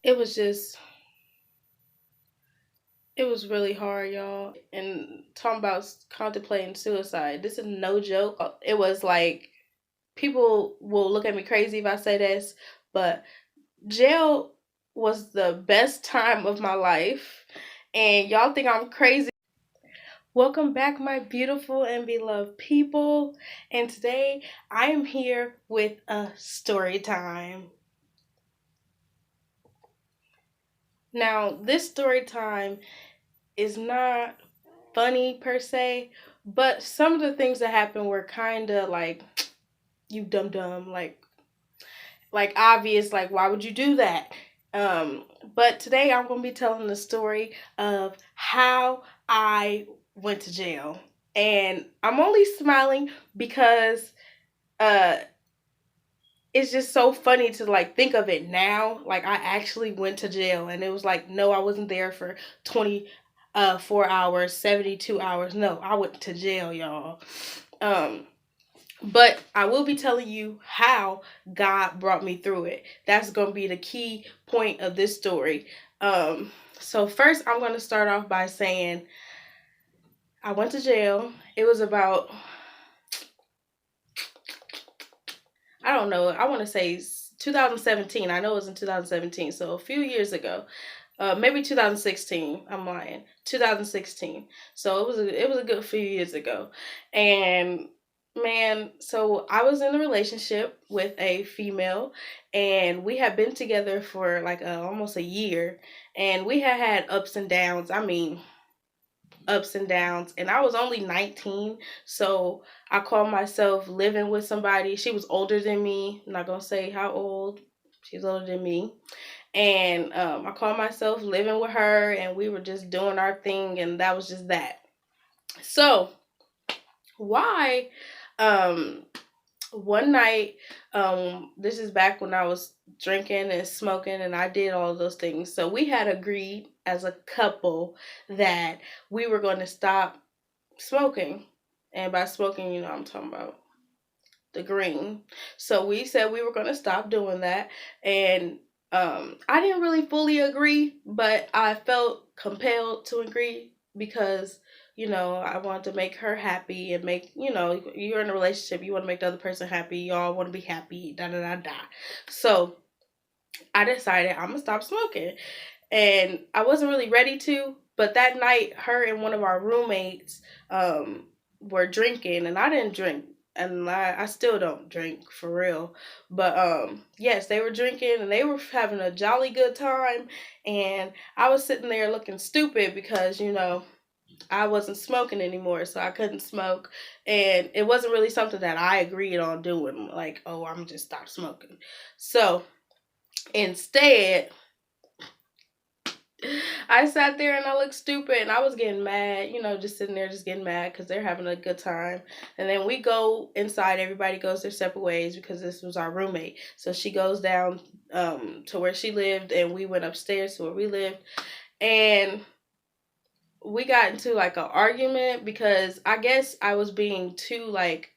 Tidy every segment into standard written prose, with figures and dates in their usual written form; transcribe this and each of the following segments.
It was just, it was really hard, y'all. And talking about contemplating suicide, this is no joke. It was like, people will look at me crazy if I say this, but jail was the best time of my life. And y'all think I'm crazy. Welcome back, my beautiful and beloved people. And today I am here with a story time. Now, this story time is not funny per se, but some of the things that happened were kind of like, you dumb dumb, like obvious, like why would you do that? But today I'm going to be telling the story of how I went to jail. And I'm only smiling because uh it's just so funny to like think of it now. Like I actually went to jail, and it was like, no, I wasn't there for 4 hours, 72 hours. No, I went to jail, y'all. Um but I will be telling you how God brought me through it. That's going to be the key point of this story. So first I'm going to start off by saying I went to jail. It was about, I don't know, I want to say 2017. I know it was in 2017, so a few years ago. Maybe 2016. I'm lying. 2016. So it was a good few years ago. And man, so I was in a relationship with a female, and we had been together for like almost a year, and we had ups and downs. I mean, ups and downs, and I was only 19, so I called myself living with somebody. She was older than me. I'm not gonna say how old. She's older than me. And I called myself living with her, and we were just doing our thing, and that was just that. So why um one night, this is back when I was drinking and smoking, and I did all of those things. So we had agreed as a couple that we were going to stop smoking. And by smoking, I'm talking about the green. So we said we were going to stop doing that. And I didn't really fully agree, but I felt compelled to agree because, I wanted to make her happy and make, you're in a relationship, you want to make the other person happy, y'all want to be happy, da da da da. So I decided I'm going to stop smoking. And I wasn't really ready to, but that night, her and one of our roommates were drinking, and I didn't drink, and I still don't drink for real. But yes, they were drinking, and they were having a jolly good time, and I was sitting there looking stupid because I wasn't smoking anymore, so I couldn't smoke, and it wasn't really something that I agreed on doing. Like, oh, I'm just stop smoking. So instead, I sat there and I looked stupid, and I was getting mad, just sitting there just getting mad because they're having a good time. And then we go inside, everybody goes their separate ways because this was our roommate. So she goes down to where she lived, and we went upstairs to where we lived. And we got into like an argument because I guess I was being too like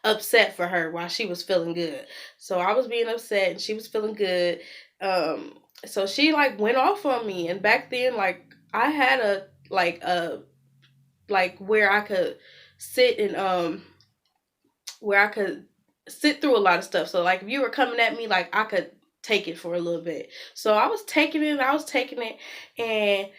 upset for her while she was feeling good. So I was being upset and she was feeling good. So she like went off on me, and back then like I had a where I could sit and where I could sit through a lot of stuff. So like if you were coming at me, like I could take it for a little bit. So I was taking it, and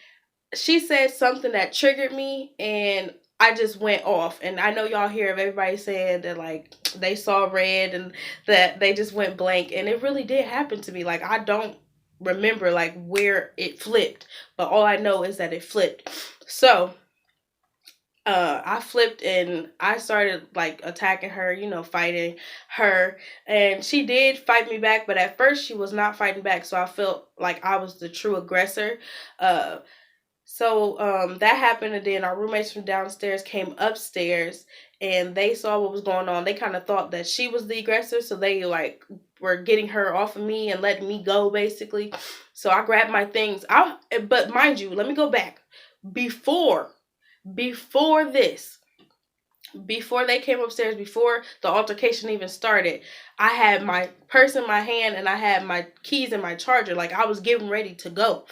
she said something that triggered me, and I just went off. And I know y'all hear of everybody saying that like they saw red and that they just went blank, and it really did happen to me. Like I don't remember like where it flipped, but all I know is that it flipped. So I flipped and I started like attacking her, fighting her. And she did fight me back, but at first she was not fighting back. So I felt like I was the true aggressor. So that happened, and then our roommates from downstairs came upstairs, and they saw what was going on. They kind of thought that she was the aggressor, so they like were getting her off of me and letting me go basically. So I grabbed my things. But mind you, let me go back. Before before this, before they came upstairs, before the altercation even started, I had my purse in my hand and I had my keys and my charger. Like I was getting ready to go.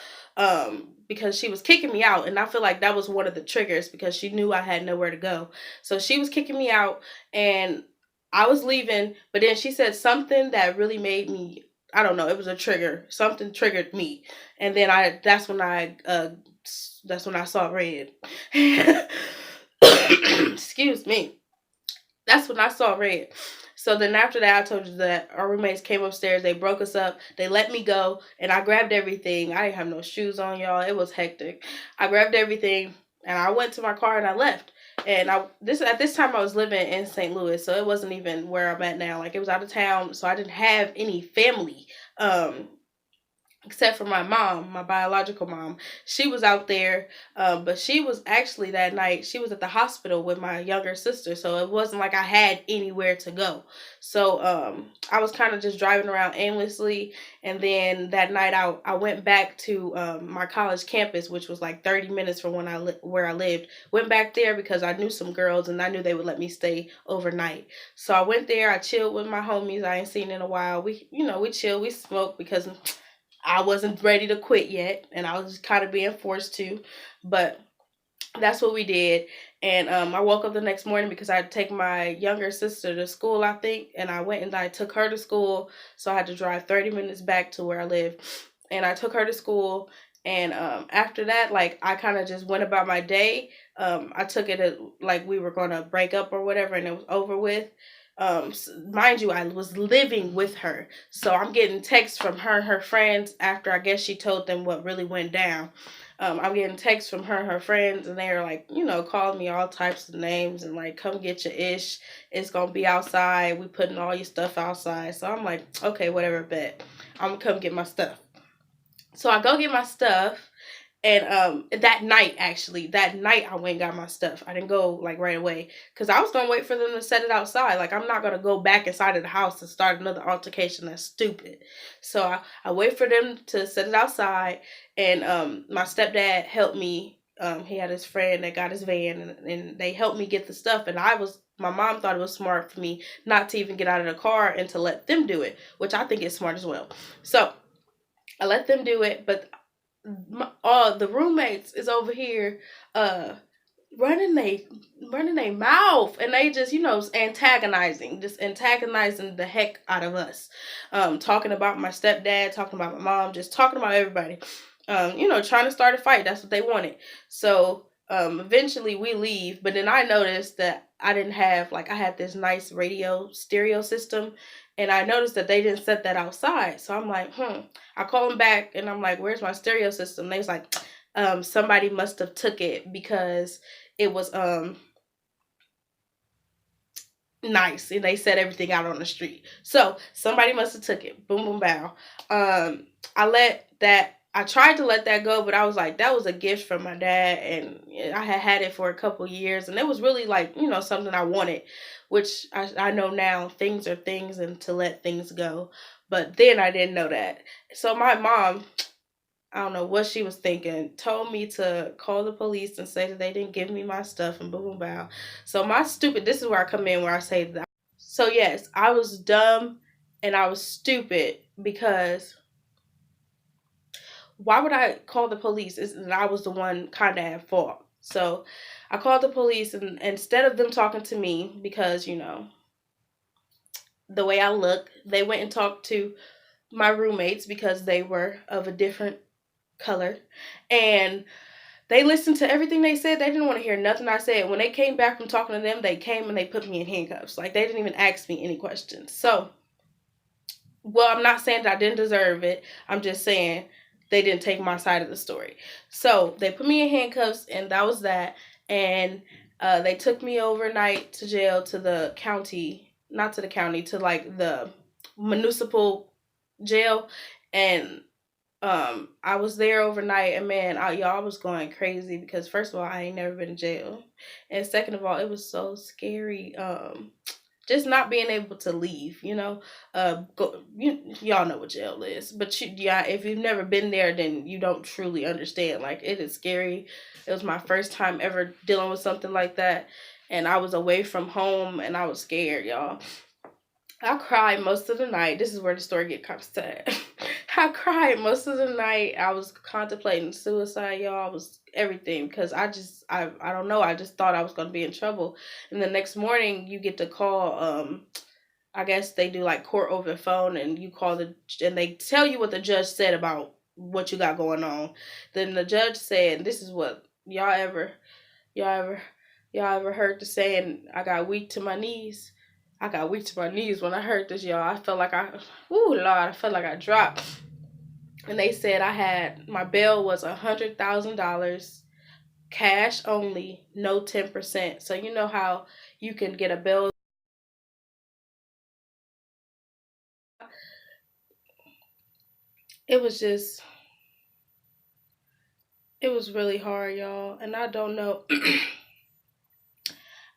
Because she was kicking me out, and I feel like that was one of the triggers because she knew I had nowhere to go. So she was kicking me out and I was leaving, but then she said something that really made me, I don't know, it was a trigger. Something triggered me. And then that's when I saw red. Excuse me. That's when I saw red. So then after that, I told you that our roommates came upstairs. They broke us up. They let me go, and I grabbed everything. I didn't have no shoes on, y'all. It was hectic. I grabbed everything, and I went to my car and I left. And at this time I was living in St. Louis, so it wasn't even where I'm at now. Like it was out of town, so I didn't have any family. Except for my mom, my biological mom. She was out there, but she was actually that night, she was at the hospital with my younger sister, so it wasn't like I had anywhere to go. So I was kind of just driving around aimlessly, and then that night I went back to my college campus, which was like 30 minutes from where I lived. Went back there because I knew some girls, and I knew they would let me stay overnight. So I went there, I chilled with my homies I ain't seen in a while. We chilled, we smoked because I wasn't ready to quit yet, and I was kind of being forced to, but that's what we did. And I woke up the next morning because I had to take my younger sister to school, I think, and I went and I took her to school, so I had to drive 30 minutes back to where I live, and I took her to school. And after that, like, I kind of just went about my day. I took it as, like, we were going to break up or whatever, and it was over with. Mind you, I was living with her, so I'm getting texts from her and her friends after I guess she told them what really went down. I'm getting texts from her and her friends, and they're like, calling me all types of names and like, come get your ish. It's gonna be outside. We putting all your stuff outside. So I'm like, okay, whatever, bet. I'm gonna come get my stuff. So I go get my stuff, and that night I went and got my stuff. I didn't go like right away because I was gonna wait for them to set it outside. Like I'm not gonna go back inside of the house and start another altercation. That's stupid. So I wait for them to set it outside, and my stepdad helped me. He had his friend that got his van, and they helped me get the stuff. And my mom thought it was smart for me not to even get out of the car and to let them do it, which I think is smart as well. So I let them do it, but all the roommates is over here running their mouth, and they just antagonizing the heck out of us, talking about my stepdad, talking about my mom, just talking about everybody, trying to start a fight. That's what they wanted. So eventually we leave, but then I noticed that I didn't have, like, I had this nice radio stereo system, and I noticed that they didn't set that outside. So I'm like, I call them back, and I'm like, where's my stereo system? They was like, somebody must have took it because it was nice, and they set everything out on the street. So somebody must have took it. Boom, boom, bow. I tried to let that go, but I was like, that was a gift from my dad, and I had it for a couple years, and it was really like, something I wanted, which I know now, things are things, and to let things go. But then I didn't know that. So my mom, I don't know what she was thinking, told me to call the police and say that they didn't give me my stuff, and boom, boom, bow. So this is where I come in, where I say that. So yes, I was dumb and I was stupid because why would I call the police? And I was the one kind of at fault. So I called the police, and instead of them talking to me, because, the way I look, they went and talked to my roommates because they were of a different color. And they listened to everything they said. They didn't want to hear nothing I said. When they came back from talking to them, they came and they put me in handcuffs. Like, they didn't even ask me any questions. So, well, I'm not saying that I didn't deserve it. I'm just saying they didn't take my side of the story. So they put me in handcuffs, and that was that. And they took me overnight to jail, to the county, not to the county, to like the municipal jail. And I was there overnight, and man, y'all was going crazy because first of all, I ain't never been in jail, and second of all, it was so scary. Just not being able to leave, y'all know what jail is, but yeah, if you've never been there, then you don't truly understand. Like, it is scary. It was my first time ever dealing with something like that, and I was away from home, and I was scared, y'all. I cried most of the night. This is where the story get kind of sad. I cried most of the night. I was contemplating suicide, y'all. I was everything because I don't know. I just thought I was gonna be in trouble. And the next morning, you get the call. I guess they do like court over the phone, and you call and they tell you what the judge said about what you got going on. Then the judge said, "This is what y'all ever, y'all ever heard the saying? I got weak to my knees." I got weak to my knees when I heard this, y'all. I felt like Lord, I felt like I dropped. And they said my bail was $100,000, cash only, no 10%. So you know how you can get a bail. It was just, it was really hard, y'all. And I don't know.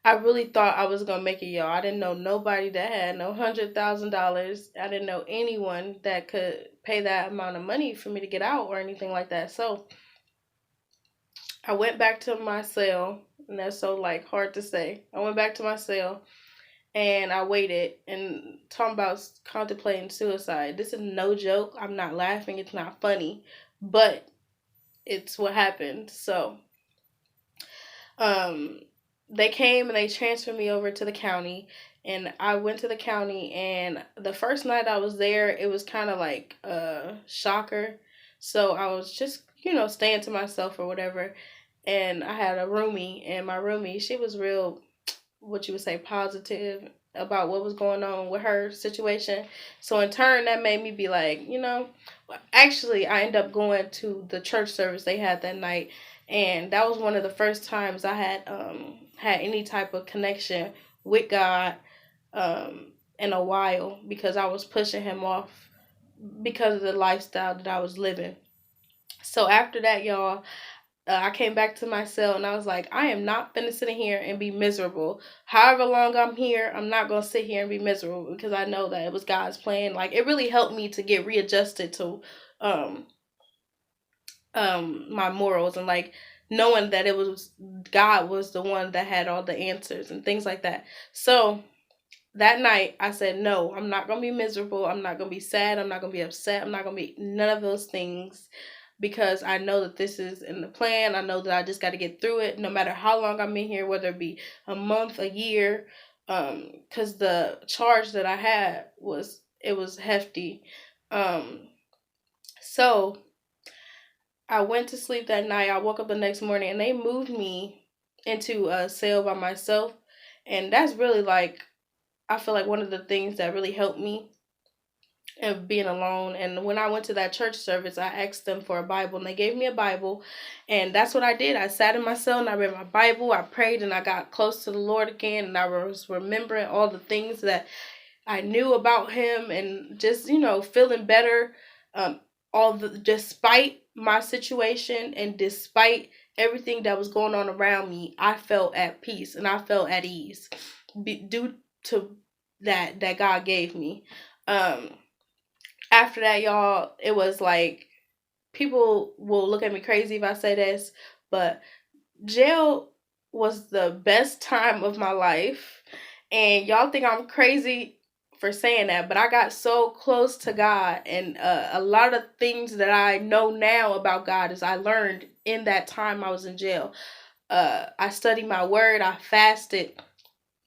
I really thought I was gonna make it, y'all. I didn't know nobody that had no $100,000. I didn't know anyone that could pay that amount of money for me to get out or anything like that. So I went back to my cell, and that's so like hard to say. I went back to my cell and I waited, and talking about contemplating suicide. This is no joke. I'm not laughing. It's not funny, but it's what happened. So, um, they came and they transferred me over to the county, and I went to the county, and the first night I was there, it was kind of like a shocker. So I was just, staying to myself or whatever. And I had a roomie, and my roomie, she was real, what you would say, positive about what was going on with her situation. So in turn, that made me be like, actually, I ended up going to the church service they had that night, and that was one of the first times I had any type of connection with God in a while, because I was pushing him off because of the lifestyle that I was living. So after that, y'all, I came back to my cell, and I was like, I am not finna sit in here and be miserable. However long I'm here, I'm not gonna sit here and be miserable, because I know that it was God's plan. Like, it really helped me to get readjusted to um my morals, and like knowing that it was God was the one that had all the answers and things like that. So that night I said, no, I'm not gonna be miserable. I'm not gonna be sad. I'm not gonna be upset. I'm not gonna be none of those things, because I know that this is in the plan. I know that I just got to get through it, no matter how long I'm in here, whether it be a month, a year, because the charge that I had was hefty. So I went to sleep that night. I woke up the next morning, and they moved me into a cell by myself, and that's really like, I feel like one of the things that really helped me of being alone. And when I went to that church service, I asked them for a Bible, and they gave me a Bible, and that's what I did. I sat in my cell and I read my Bible, I prayed, and I got close to the Lord again, and I was remembering all the things that I knew about him, and just, feeling better. Despite my situation and despite everything that was going on around me, I felt at peace and I felt at ease, due to that God gave me. Um, After that, y'all, it was like, people will look at me crazy if I say this, but jail was the best time of my life. And y'all think I'm crazy for saying that, but I got so close to God, and a lot of things that I know now about God is I learned in that time I was in jail. I studied my word, I fasted,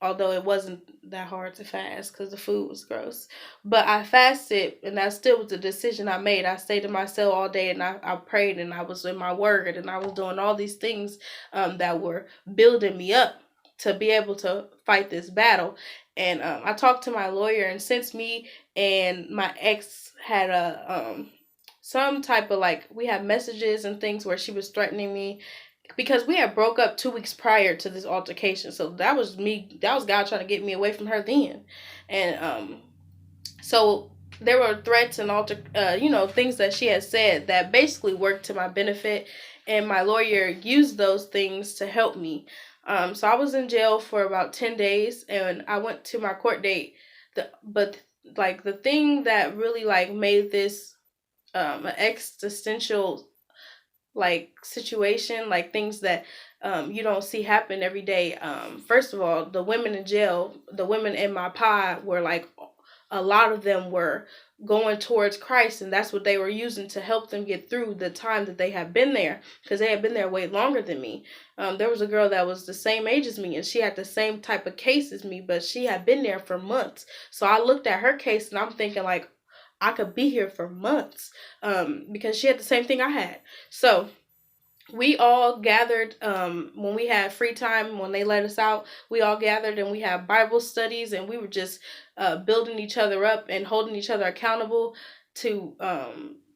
although it wasn't that hard to fast because the food was gross. But I fasted, and that still was a decision I made. I stayed in my cell all day, and I prayed, and I was in my word, and I was doing all these things that were building me up to be able to fight this battle. And I talked to my lawyer, and since me and my ex had some type of, like, we had messages and things where she was threatening me, because we had broke up 2 weeks prior to this altercation. So that was God trying to get me away from her then. And so there were threats and things that she had said that basically worked to my benefit, and my lawyer used those things to help me. So I was in jail for about 10 days, and I went to my court date. But like the thing that really like made this an existential like situation, like things that you don't see happen every day. First of all, the women in jail, the women in my pod were like, a lot of them were going towards Christ, and that's what they were using to help them get through the time that they had been there, because they had been there way longer than me. There was a girl that was the same age as me, and she had the same type of case as me, but she had been there for months. So I looked at her case and I'm thinking like, I could be here for months, because she had the same thing I had. So we all gathered when we had free time, when they let us out. We all gathered and we had Bible studies, and we were just building each other up and holding each other accountable to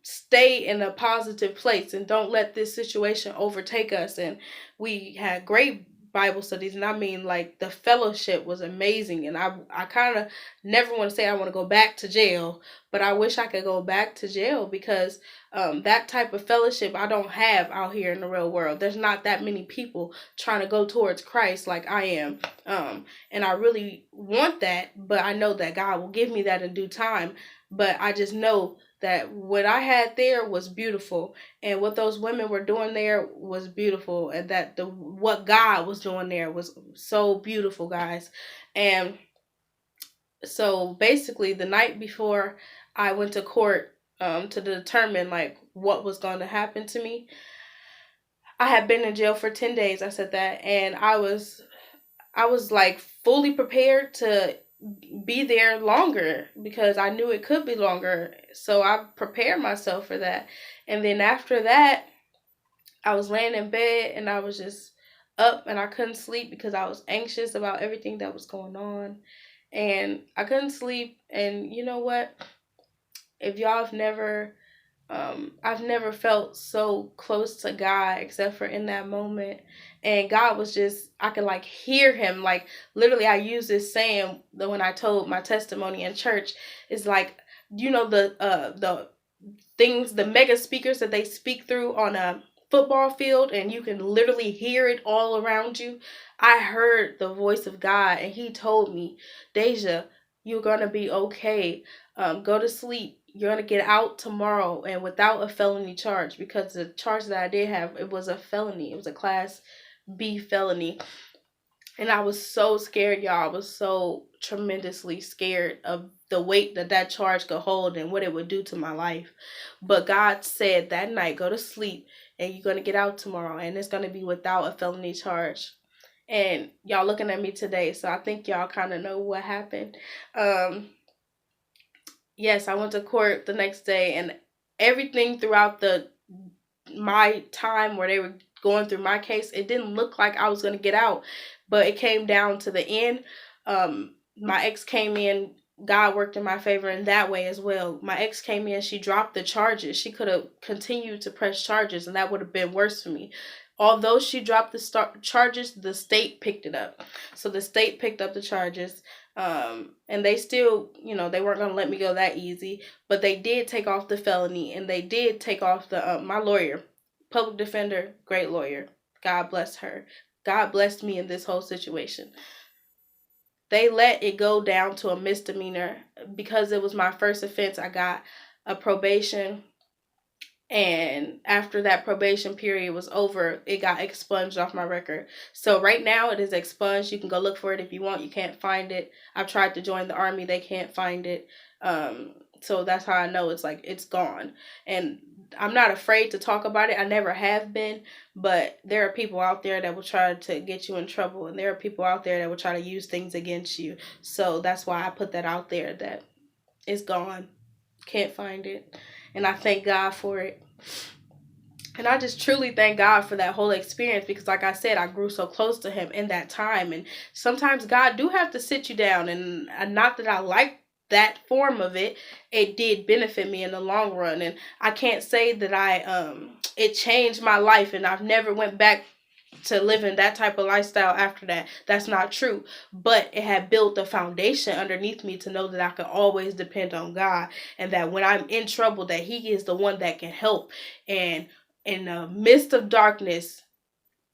stay in a positive place and don't let this situation overtake us. And we had great Bible studies, and I mean, like, the fellowship was amazing. And I kind of never want to say I want to go back to jail, but I wish I could go back to jail, because that type of fellowship I don't have out here in the real world. There's not that many people trying to go towards Christ like I am. And I really want that, but I know that God will give me that in due time. But I just know that what I had there was beautiful, and what those women were doing there was beautiful, and that what God was doing there was so beautiful, guys. And so basically, the night before I went to court, to determine like what was going to happen to me, I had been in jail for 10 days. I said that, and I was like fully prepared to be there longer, because I knew it could be longer. So I prepared myself for that. And then after that, I was laying in bed and I was just up, and I couldn't sleep because I was anxious about everything that was going on. And I couldn't sleep. And you know what? If y'all have never I've never felt so close to God except for in that moment. And God was just, I could like hear him. Like, literally, I use this saying that when I told my testimony in church, is like, the things, the mega speakers that they speak through on a football field, and you can literally hear it all around you. I heard the voice of God, and he told me, Deja, you're gonna be okay. Go to sleep. You're gonna get out tomorrow, and without a felony charge, because the charge that I did have, it was a felony. It was a class B felony. And I was so scared, y'all. I was so tremendously scared of the weight that that charge could hold and what it would do to my life. But God said that night, go to sleep, and you're going to get out tomorrow, and it's going to be without a felony charge. And y'all looking at me today, so I think y'all kind of know what happened. Yes, I went to court the next day, and everything throughout my time where they were going through my case, it didn't look like I was going to get out. But it came down to the end. My ex came in. God worked in my favor in that way as well. My ex came in. She dropped the charges. She could have continued to press charges, and that would have been worse for me. Although she dropped the charges, the state picked it up. So the state picked up the charges. And they still, they weren't going to let me go that easy. But they did take off the felony, and they did take off my lawyer. Public defender, great lawyer. God bless her. God blessed me in this whole situation. They let it go down to a misdemeanor. Because it was my first offense, I got a probation. And after that probation period was over, it got expunged off my record. So right now it is expunged. You can go look for it if you want. You can't find it. I've tried to join the army. They can't find it. So that's how I know it's gone. And I'm not afraid to talk about it. I never have been. But there are people out there that will try to get you in trouble. And there are people out there that will try to use things against you. So that's why I put that out there, that it's gone. Can't find it. And I thank God for it. And I just truly thank God for that whole experience, because like I said, I grew so close to him in that time. And sometimes God do have to sit you down, and not that I like that form of it, it did benefit me in the long run. And I can't say that it changed my life and I've never went back to living that type of lifestyle after that. That's not true. But it had built a foundation underneath me to know that I could always depend on God, and that when I'm in trouble, that He is the one that can help. And in the midst of darkness,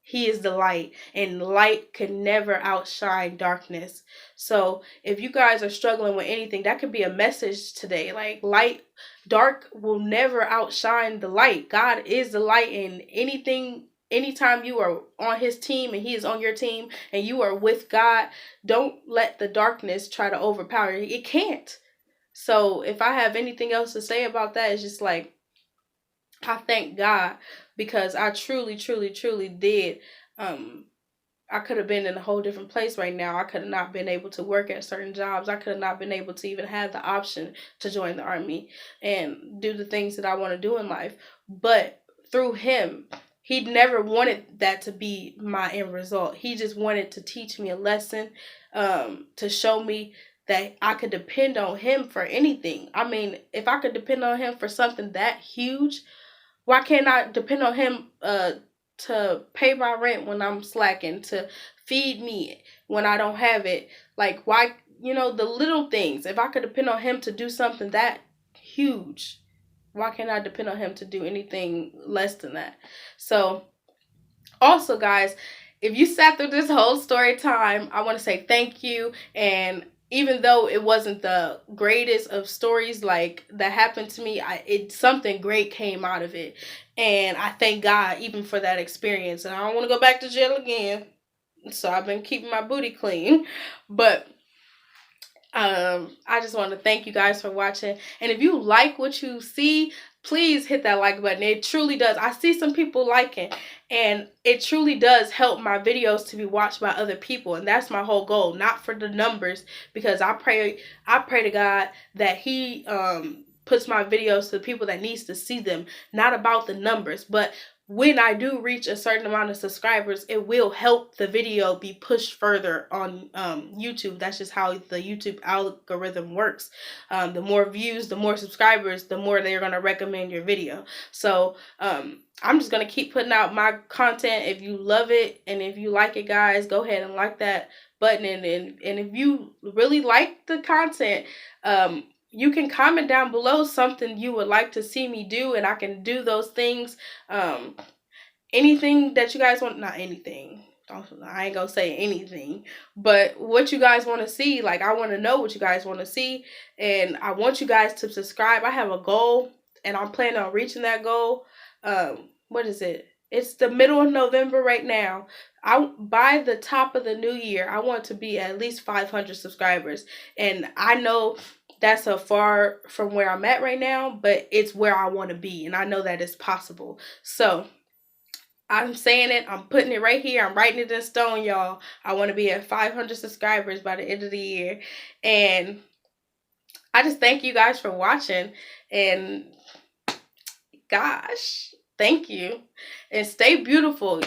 He is the light, and light can never outshine darkness. So if you guys are struggling with anything, that could be a message today. Like, dark will never outshine the light. God is the light, and anytime you are on His team and He is on your team and you are with God, don't let the darkness try to overpower you. It can't. So if I have anything else to say about that, it's just like, I thank God, because I truly, truly, truly did. I could have been in a whole different place right now. I could have not been able to work at certain jobs. I could have not been able to even have the option to join the army and do the things that I want to do in life. But through Him, He never wanted that to be my end result. He just wanted to teach me a lesson, to show me that I could depend on Him for anything. I mean, if I could depend on Him for something that huge, why can't I depend on Him to pay my rent when I'm slacking, to feed me when I don't have it? Like, why, the little things. If I could depend on Him to do something that huge, why can't I depend on Him to do anything less than that? So, also, guys, if you sat through this whole story time, I want to say thank you. And even though it wasn't the greatest of stories like that happened to me, something great came out of it. And I thank God even for that experience. And I don't want to go back to jail again. So I've been keeping my booty clean. But I just want to thank you guys for watching. And if you like what you see, please hit that like button. It truly does. I see some people liking, and it truly does help my videos to be watched by other people. And that's my whole goal, not for the numbers, because I pray to God that He puts my videos to the people that needs to see them, not about the numbers. But when I do reach a certain amount of subscribers, it will help the video be pushed further on YouTube. That's just how the YouTube algorithm works. The more views, the more subscribers, the more they're going to recommend your video. So I'm just going to keep putting out my content. If you love it and if you like it, guys, go ahead and like that button. And if you really like the content, you can comment down below something you would like to see me do, and I can do those things. Anything that you guys want, not anything, I ain't gonna say anything, but what you guys want to see. Like, I want to know what you guys want to see, and I want you guys to subscribe. I have a goal, and I'm planning on reaching that goal. What is it? It's the middle of November right now. By the top of the new year, I want to be at least 500 subscribers, and I know that's so far from where I'm at right now, but it's where I want to be, and I know that it's possible. So I'm saying it, I'm putting it right here, I'm writing it in stone, y'all. I want to be at 500 subscribers by the end of the year. And I just thank you guys for watching, and gosh, thank you. And stay beautiful,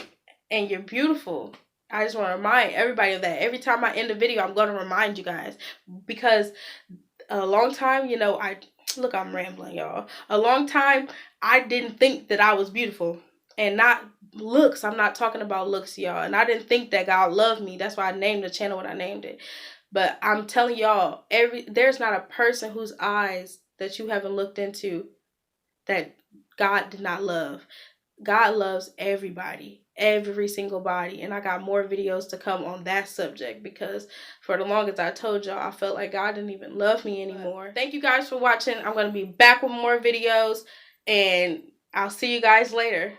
and you're beautiful. I just want to remind everybody of that. Every time I end a video, I'm going to remind you guys, because a long time, I'm rambling, y'all. A long time, I didn't think that I was beautiful. And not looks. I'm not talking about looks, y'all. And I didn't think that God loved me. That's why I named the channel what I named it. But I'm telling y'all, there's not a person whose eyes that you haven't looked into that God did not love. God loves everybody. Every single body. And I got more videos to come on that subject, because for the longest, I told y'all, I felt like God didn't even love me anymore. Thank you guys for watching. I'm going to be back with more videos, and I'll see you guys later.